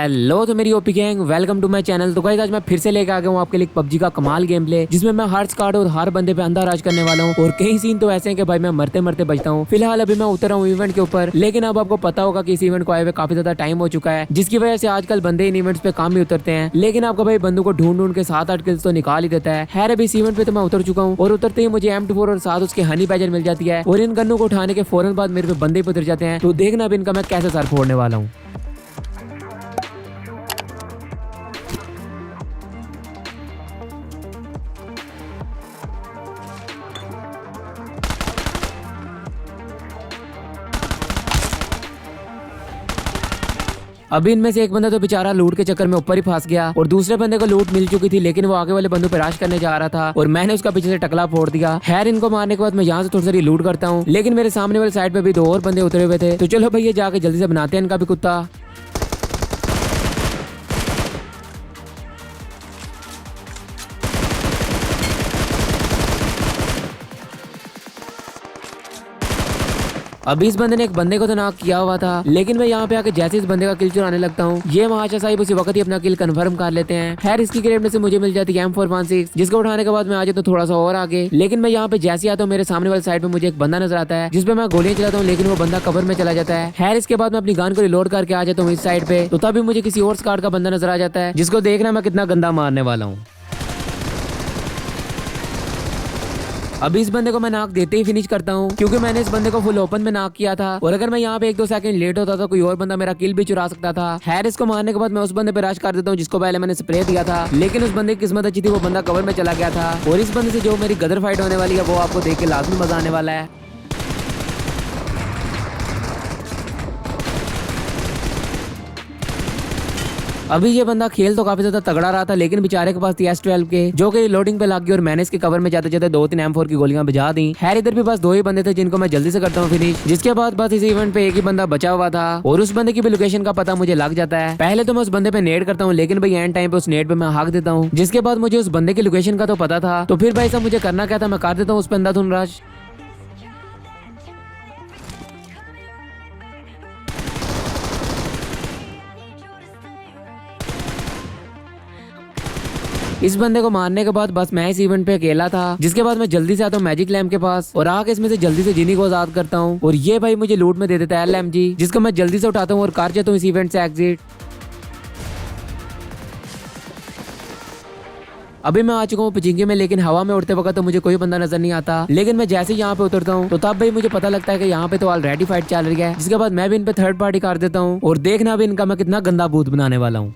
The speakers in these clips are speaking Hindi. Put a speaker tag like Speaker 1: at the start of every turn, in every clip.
Speaker 1: हेलो तो मेरी OP gang, welcome to my channel. तो गाइस आज मैं फिर से लेके आ गया हूँ आपके लिए पबजी का कमाल गेम प्ले, जिसमें मैं हर स्क्वाड और हर बंदे पे अंधा राज करने वाला हूँ। और कई सीन तो ऐसे हैं कि भाई मैं मरते मरते बचता हूँ। फिलहाल अभी मैं उतर हूँ इवेंट के ऊपर, लेकिन अब आपको पता होगा कि इस इवेंट को आए हुए काफी ज्यादा टाइम हो चुका है, जिसकी वजह से आजकल बंदे इन इवेंट्स पे काम ही उतरते हैं। लेकिन आपका भाई बंदों को ढूंढ ढूंढ के 7-8 किल्स तो निकाल ही देता है। खैर अभी इस इवेंट पे तो मैं उतर चुका हूँ और उतरते ही मुझे M24 और साथ उसके हनी बैजर मिल जाती है। और इन गन्नों को उठाने के फौरन बाद मेरे पे बंदे भी उतर जाते हैं। तो देखना अब इनका मैं कैसे सर फोड़ने वाला हूँ। अभी इनमें से एक बंदा तो बेचारा लूट के चक्कर में ऊपर ही फंस गया और दूसरे बंदे को लूट मिल चुकी थी, लेकिन वो आगे वाले बंदों पे राश करने जा रहा था और मैंने उसका पीछे से टकला फोड़ दिया। खैर इनको मारने के बाद मैं यहाँ से थोड़ी सारी लूट करता हूँ, लेकिन मेरे सामने वाले साइड पे भी 2 और बंदे उतरे हुए थे। तो चलो भैया जाके जल्दी से बनाते हैं इनका भी कुत्ता। अभी इस बंदे ने एक बंदे को तो नॉक किया हुआ था, लेकिन मैं यहाँ पे आके जैसे इस बंदे का किल चुराने लगता हूँ, ये महाशा साहिब उसी वक्त ही अपना किल कंफर्म कर लेते हैं। खैर इसकी क्रेट में से मुझे मिल जाती है M416, जिसको उठाने के बाद मैं आ जाता हूँ थोड़ा सा और आगे। लेकिन मैं यहाँ पे जैसे आता हूँ मेरे सामने वाले साइड पे मुझे एक बंदा नजर आता है, जिसपे मैं गोलियां चलाता हूँ, लेकिन वो बंदा कवर में चला जाता है। खैर इसके बाद मैं अपनी गन को रिलोड करके आ जाता हूँ इस साइड पे, तो तभी मुझे किसी और स्क्वाड का बंदा नजर आ जाता है, जिसको देखना मैं कितना गंदा मारने वाला हूँ। अभी इस बंदे को मैं नाक देते ही फिनिश करता हूँ, क्योंकि मैंने इस बंदे को फुल ओपन में नाक किया था और अगर मैं यहाँ पे 1-2 सेकंड लेट होता तो कोई और बंदा मेरा किल भी चुरा सकता था। खैर इसको मारने के बाद मैं उस बंदे पे रश कर देता हूँ जिसको पहले मैंने स्प्रे दिया था, लेकिन उस बंदे की किस्मत अच्छी थी, वो बंदा कवर में चला गया था। और इस बंदे से जो मेरी गदर फाइट होने वाली है वो आपको देख के लाजमी मजा आने वाला है। अभी ये बंदा खेल तो काफी ज्यादा तगड़ा रहा था, लेकिन बेचारे के पास थी S12 के, जो कि लोडिंग पे लग गई और मैंने इसके कवर में जाते जाते 2-3 M4 की गोलियां बजा दी। खैर इधर भी बस 2 ही बंदे थे जिनको मैं जल्दी से करता हूँ फिनिश, जिसके बाद बस इस इवेंट पे एक ही बंदा बचा हुआ था और उस बंदे की भी लोकेशन का पता मुझे लग जाता है। पहले तो मैं उस बंदे पे नेड करता हूँ, लेकिन भाई एंड टाइम पे उस नेड पे मैं हाक देता हूँ, जिसके बाद मुझे उस बंदे की लोकेशन का तो पता था। तो फिर भाई साहब मुझे करना क्या था, मैं कर देता हूँ उस पे अंधाधुंध रश। इस बंदे को मारने के बाद बस मैं इस इवेंट पे अकेला था, जिसके बाद मैं जल्दी से आता हूँ मैजिक लैम्प के पास और आके इसमें से जल्दी से जिनी को आजाद करता हूँ और ये भाई मुझे लूट में दे देता है LMG, जिसको मैं जल्दी से उठाता हूँ और कर जाता हूँ इस इवेंट से एग्जिट। अभी मैं आ चुका हूँ पिचिंगी में, लेकिन हवा में उड़ते वक्त तो मुझे कोई बंदा नजर नहीं आता, लेकिन मैं जैसे ही यहाँ पे उतरता हूँ तो तब भाई मुझे पता लगता है कि यहाँ पे तो ऑलरेडी फाइट चल रही है, जिसके बाद मैं भी इन पे थर्ड पार्टी कर देता हूँ और देखना भी इनका मैं कितना गंदा भूत बनाने वाला हूँ।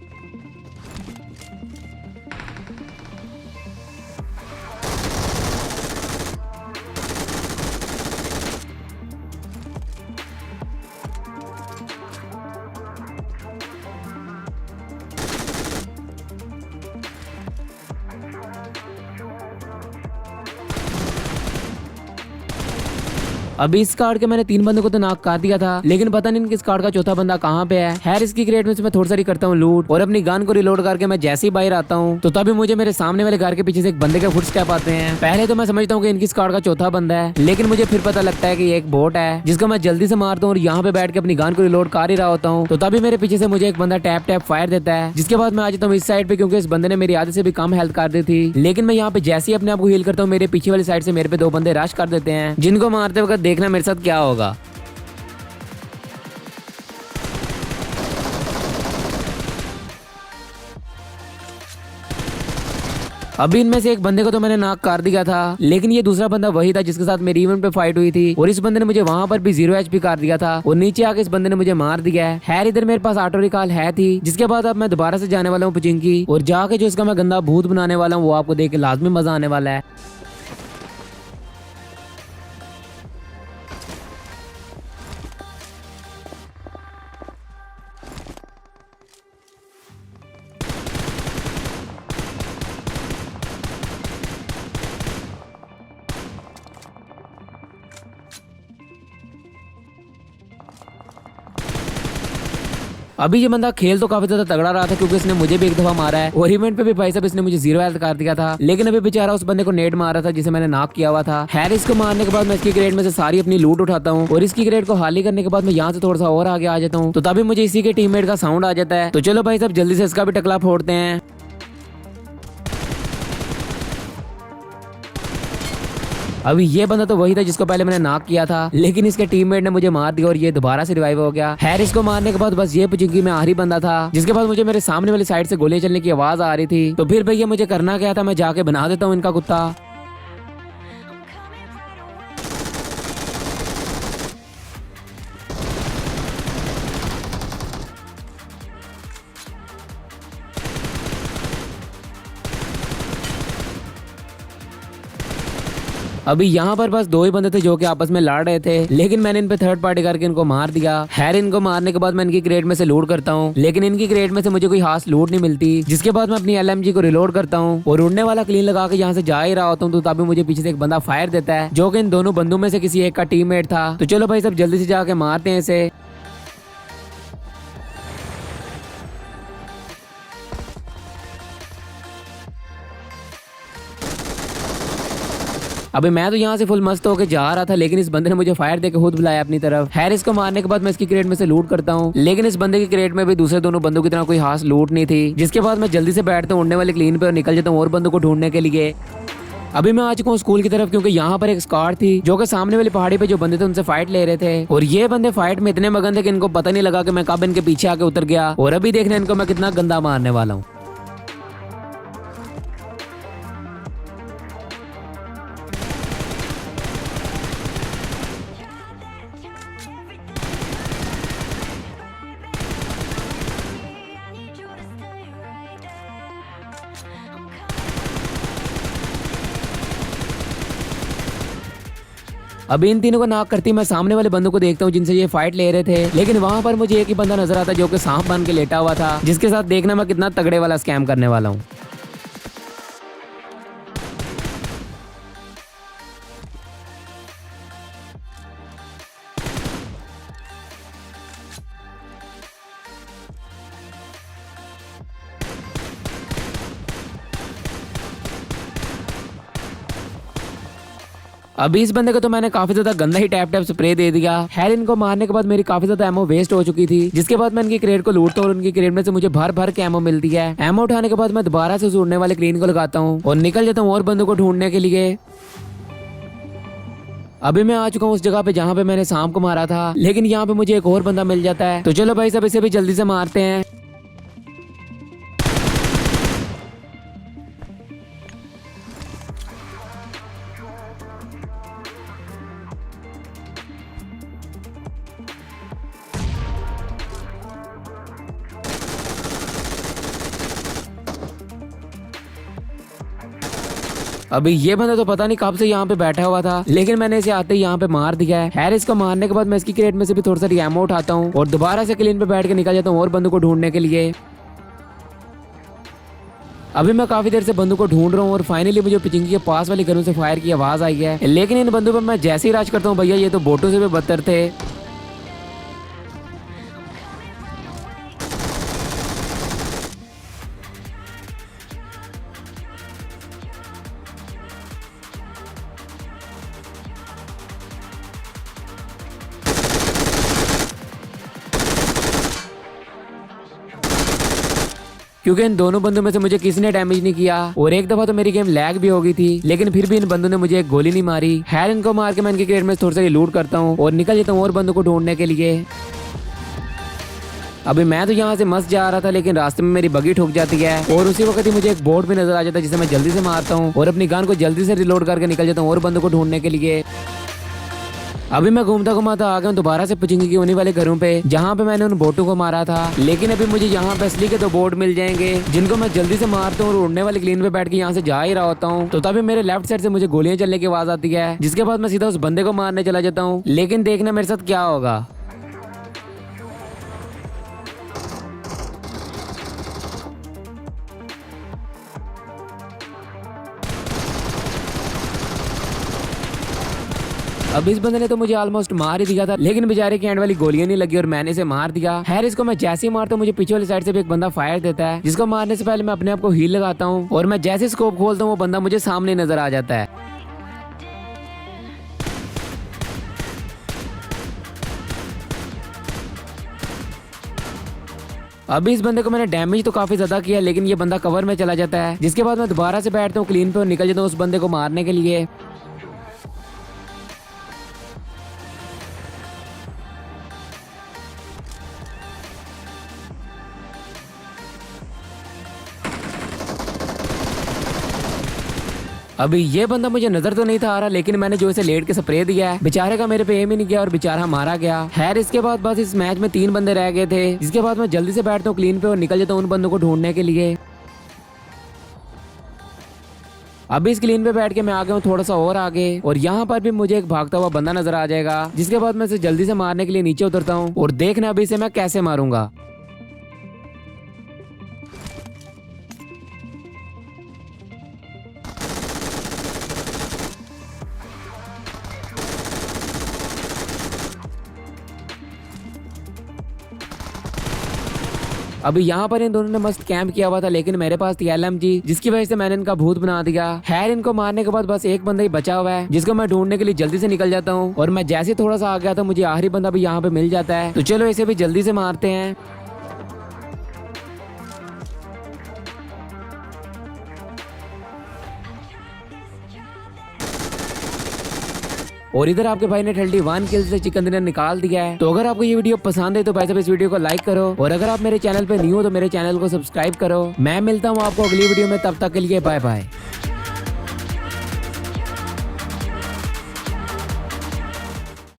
Speaker 1: अभी इस कार्ड के मैंने 3 बंदों को तो नाक कर दिया था, लेकिन पता नहीं किस कार्ड का चौथा बंदा कहाँ पे है। खैर इसकी क्रेट में से मैं थोड़ी सारी करता हूँ लूट और अपनी गन को रिलोड करके मैं जैसे ही बाहर आता हूँ तो तभी मुझे मेरे सामने वाले घर के पीछे से एक बंदे के फुटस्टेप आते हैं। पहले तो मैं समझता हूँ कि इनकी कार्ड का चौथा बंदा है, लेकिन मुझे फिर पता लगता है कि ये एक बोट है, जिसको मैं जल्दी से मारता हूँ और यहाँ पे बैठ के अपनी गन को रिलोड कर ही रहा होता हूँ। तो तभी मेरे पीछे से मुझे एक बंदा टैप टैप फायर देता है, जिसके बाद मैं आ जाता हूँ इस साइड पे, क्योंकि इस बंदे ने मेरी आधे से भी कम हेल्थ कर दी थी। लेकिन मैं यहाँ पे जैसे ही अपने आप को हील करता हूँ, मेरे पीछे वाली साइड से मेरे पे 2 बंदे रश कर देते हैं, जिनको मारते वक्त देखना मेरे साथ क्या होगा। अभी इनमें से एक बंदे को तो मैंने नाक कर दिया था, लेकिन ये दूसरा बंदा वही था जिसके साथ मेरी इवेंट पे फाइट हुई थी और इस बंदे ने मुझे वहां पर भी 0 HP कर दिया था और नीचे आके इस बंदे ने मुझे मार दिया है। खैर इधर मेरे पास ऑटो रिकॉल है थी, जिसके बाद अब मैं दोबारा से जाने वाला हूँ पिचिंगी और जाके जो इसका मैं गंदा भूत बनाने वाला हूँ वो आपको देख के लाजमी मजा आने वाला है। अभी ये बंदा खेल तो काफी ज्यादा तगड़ा रहा था क्योंकि इसने मुझे भी एक दफा मारा है और इवेंट पे भी भाई साहब इसने मुझे 0 हेल्थ कर दिया था। लेकिन अभी बेचारा उस बंदे को नेट मारा था जिसे मैंने नॉक किया हुआ था। हैरिस को मारने के बाद मैं इसकी क्रेट में से सारी अपनी लूट उठाता हूँ और इसकी क्रेट को खाली करने के बाद मैं यहाँ से थोड़ा सा और आगे आ जाता हूँ। तो तभी मुझे इसी के टीममेट का साउंड आ जाता है। तो चलो भाई साहब जल्दी से इसका भी टकला फोड़ते हैं। अभी ये बंदा तो वही था जिसको पहले मैंने नॉक किया था, लेकिन इसके टीममेट ने मुझे मार दिया और ये दोबारा से रिवाइव हो गया। हैरिस को मारने के बाद बस ये पुचिंकी में आखिरी बंदा था जिसके बाद मुझे मेरे सामने वाली साइड से गोली चलने की आवाज आ रही थी। तो फिर भैया मुझे करना क्या था, मैं जाके बना देता हूँ इनका कुत्ता। अभी यहाँ पर बस 2 ही बंदे थे जो कि आपस में लड़ रहे थे, लेकिन मैंने इन पे थर्ड पार्टी करके इनको मार दिया। खैर इनको मारने के बाद मैं इनकी क्रेट में से लूट करता हूँ, लेकिन इनकी क्रेट में से मुझे कोई खास लूट नहीं मिलती। जिसके बाद मैं अपनी LMG को रिलोड करता हूँ और उड़ने वाला क्लीन लगा के यहाँ से जा ही रहा होता हूँ। तो तभी मुझे पीछे से एक बंदा फायर देता है जो कि इन दोनों बंदों में से किसी एक का टीममेट था। तो चलो भाई सब जल्दी से जाके मारते हैं इसे। अबे मैं तो यहाँ से फुल मस्त होकर जा रहा था, लेकिन इस बंदे ने मुझे फायर देकर खुद बुलाया अपनी तरफ। हैरिस को मारने के बाद मैं इसकी क्रेट में से लूट करता हूँ, लेकिन इस बंदे की क्रेट में भी दूसरे दोनों बंदों की तरह कोई खास लूट नहीं थी। जिसके बाद मैं जल्दी से बैठता हूँ उड़ने वाले क्लीन पे और निकल जाता हूँ और बंदों को ढूंढने के लिए। अभी मैं आ चुका हूँ स्कूल की तरफ क्योंकि यहाँ पर एक स्क्वाड थी जो कि सामने वाली पहाड़ी पे जो बंदे थे उनसे फाइट ले रहे थे। और ये बंदे फाइट में इतने मगन थे कि इनको पता नहीं लगा कि मैं कब इनके पीछे आके उतर गया। और अभी देखना इनको मैं कितना गंदा मारने वाला हूँ। अभी इन तीनों को नॉक करती मैं सामने वाले बंदों को देखता हूँ जिनसे ये फाइट ले रहे थे, लेकिन वहां पर मुझे एक ही बंदा नजर आता जो कि सांप बन के लेटा हुआ था, जिसके साथ देखना मैं कितना तगड़े वाला स्कैम करने वाला हूँ। अभी इस बंदे को तो मैंने काफी ज्यादा गंदा ही टैप स्प्रे दे दिया। खैर इनको मारने के बाद मेरी काफी ज्यादा एमो वेस्ट हो चुकी थी। जिसके बाद मैं इनकी क्रेट को लूटता हूँ और उनकी क्रेट में से मुझे भर भर के एमो मिलती है। एमो उठाने के बाद मैं दोबारा से उस उड़ने वाले क्लीन को लगाता हूँ और निकल जाता हूँ और बंदों को ढूंढने के लिए। अभी मैं आ चुका हूँ उस जगह पे जहाँ पे मैंने सांप को मारा था, लेकिन यहाँ पे मुझे एक और बंदा मिल जाता है। तो चलो भाई सब इसे भी जल्दी से मारते हैं। अभी ये बंदा तो पता नहीं कब से यहाँ पे बैठा हुआ था, लेकिन मैंने इसे आते ही यहाँ पे मार दिया है। हैरिस को मारने के बाद मैं इसकी क्रेट में से भी थोड़ा सा एमो उठाता हूँ और दोबारा से क्लीन पे बैठ के निकल जाता हूँ और बंदों को ढूंढने के लिए। अभी मैं काफी देर से बंदों को ढूंढ रहा हूँ और फाइनली मुझे पिचिंगी के पास वाली गनों से फायर की आवाज आई है, लेकिन इन बंदों पर मैं जैसे ही राज करता हूँ भैया ये तो बोटों से भी बदतर थे। क्योंकि इन दोनों बंदों में से मुझे किसी ने डैमेज नहीं किया और एक दफा तो मेरी गेम लैग भी हो गई थी, लेकिन फिर भी इन बंदों ने मुझे एक गोली नहीं मारी। खैर इनको मार के मैं इनकी क्रेट में थोड़ा सा लूट करता हूँ और निकल जाता हूँ और बंदों को ढूंढने के लिए। अभी मैं तो यहाँ से मस्त जा रहा था, लेकिन रास्ते में मेरी बगी ठुक जाती है और उसी वक्त ही मुझे एक बोट भी नजर आ जाता है जिसे मैं जल्दी से मारता हूँ और अपनी गन को जल्दी से रिलोड करके निकल जाता हूँ और बंदों को ढूंढने के लिए। अभी मैं घूमता घुमाता आ गया हूँ दोबारा से पुचिंगी की उन्हीं वाले घरों पे जहाँ पे मैंने उन बोटों को मारा था, लेकिन अभी मुझे यहाँ पे असली के 2 बोट मिल जाएंगे जिनको मैं जल्दी से मारता हूँ और उड़ने वाले क्लीन पे बैठ के यहाँ से जा ही रहा होता हूँ। तो तभी मेरे लेफ्ट साइड से मुझे गोलियां चलने की आवाज आती है, जिसके बाद मैं सीधा उस बंदे को मारने चला जाता हूँ, लेकिन देखना मेरे साथ क्या होगा। अब इस बंदे ने तो मुझे ऑलमोस्ट मार ही दिया था, लेकिन बेचारे की एंड वाली गोलियां नहीं लगी और मैंने इसे मार दिया। हैरिस को मैं जैसे ही मारता हूँ मुझे पीछे वाली साइड से भी एक बंदा फायर देता है, जिसको मारने से पहले मैं अपने आप को हील लगाता हूँ और मैं जैसे स्कोप खोलता हूँ वो बंदा मुझे सामने नजर आ जाता है। अभी इस बंदे को मैंने डैमेज तो काफी ज्यादा किया, लेकिन ये बंदा कवर में चला जाता है, जिसके बाद मैं दोबारा से बैठता हूँ क्लीन पे और निकल जाता हूँ उस बंदे को मारने के लिए। अभी ये बंदा मुझे नजर तो नहीं था आ रहा, लेकिन मैंने जो इसे लेट के स्प्रे दिया है, बेचारे का मेरे पे एम ही नहीं गया और बेचारा मारा गया। खैर इसके बाद बस इस मैच में 3 बंदे रह गए थे, जिसके बाद मैं जल्दी से बैठता हूँ क्लीन पे और निकल जाता हूँ उन बंदों को ढूंढने के लिए। अभी इस क्लीन पे बैठ के मैं आ गया हूँ थोड़ा सा और आगे, और यहाँ पर भी मुझे एक भागता हुआ बंदा नजर आ जाएगा, जिसके बाद मैं इसे जल्दी से मारने के लिए नीचे उतरता हूँ और देखना अभी इसे मैं कैसे मारूंगा। अभी यहाँ पर इन दोनों ने मस्त कैंप किया हुआ था, लेकिन मेरे पास थी LMG, जिसकी वजह से मैंने इनका भूत बना दिया। खैर इनको मारने के बाद बस एक बंदा ही बचा हुआ है, जिसको मैं ढूंढने के लिए जल्दी से निकल जाता हूँ, और मैं जैसे थोड़ा सा आ गया था मुझे आखिरी बंदा भी यहाँ पे मिल जाता है, तो चलो इसे भी जल्दी से मारते हैं। और इधर आपके भाई ने 31 किल से चिकन डिनर निकाल दिया है। तो अगर आपको ये वीडियो पसंद है तो भाई साहब इस वीडियो को लाइक करो, और अगर आप मेरे चैनल पे न्यू हो तो मेरे चैनल को सब्सक्राइब करो। मैं मिलता हूँ आपको अगली वीडियो में, तब तक के लिए बाय बाय।